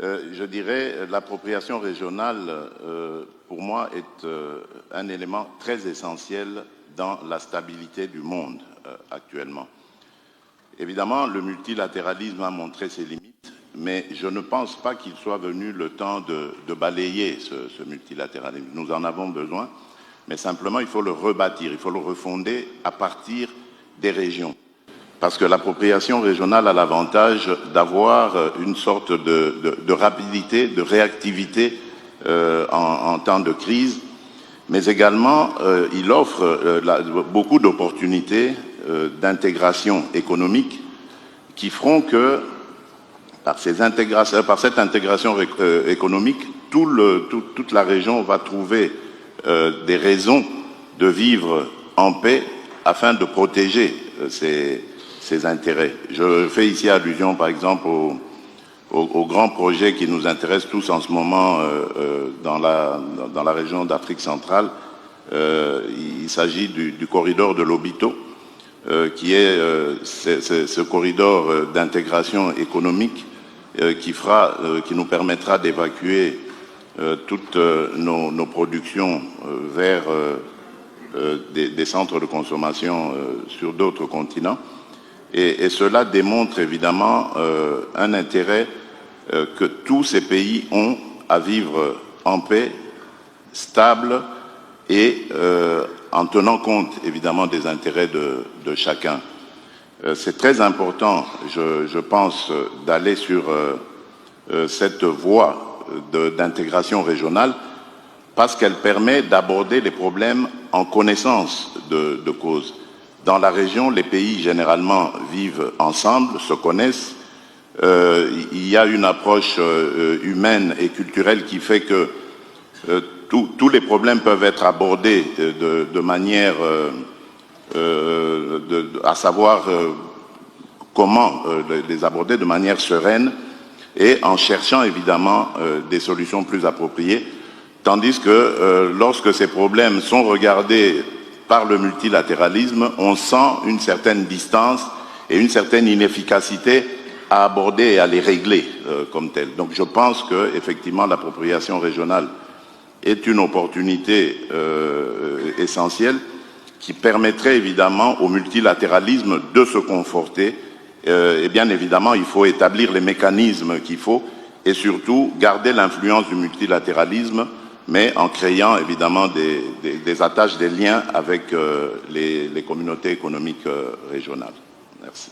Je dirais l'appropriation régionale, pour moi, est un élément très essentiel dans la stabilité du monde actuellement. Évidemment, le multilatéralisme a montré ses limites, mais je ne pense pas qu'il soit venu le temps de balayer ce multilatéralisme. Nous en avons besoin, mais simplement il faut le rebâtir, il faut le refonder à partir des régions. Parce que l'appropriation régionale a l'avantage d'avoir une sorte de rapidité, de réactivité en temps de crise, mais également il offre beaucoup d'opportunités d'intégration économique qui feront que par cette intégration économique, toute la région va trouver des raisons de vivre en paix afin de protéger ses intérêts. Je fais ici allusion, par exemple, aux grands projets qui nous intéressent tous en ce moment dans la région d'Afrique centrale. Il s'agit du corridor de Lobito, qui est ce corridor d'intégration économique qui nous permettra d'évacuer toutes nos productions vers des centres de consommation sur d'autres continents. Et cela démontre évidemment un intérêt que tous ces pays ont à vivre en paix, stable et en tenant compte évidemment des intérêts de chacun. C'est très important, je pense, d'aller sur cette voie d'intégration régionale parce qu'elle permet d'aborder les problèmes en connaissance de cause. Dans la région, les pays généralement vivent ensemble, se connaissent. Il y a une approche humaine et culturelle qui fait que tous les problèmes peuvent être abordés de manière à savoir comment les aborder de manière sereine et en cherchant évidemment des solutions plus appropriées. Tandis que lorsque ces problèmes sont regardés par le multilatéralisme, on sent une certaine distance et une certaine inefficacité à aborder et à les régler comme telles. Donc je pense qu'effectivement l'appropriation régionale est une opportunité essentielle qui permettrait évidemment au multilatéralisme de se conforter. Et bien évidemment, il faut établir les mécanismes qu'il faut et surtout garder l'influence du multilatéralisme, mais en créant évidemment des attaches, des liens avec les communautés économiques régionales. Merci.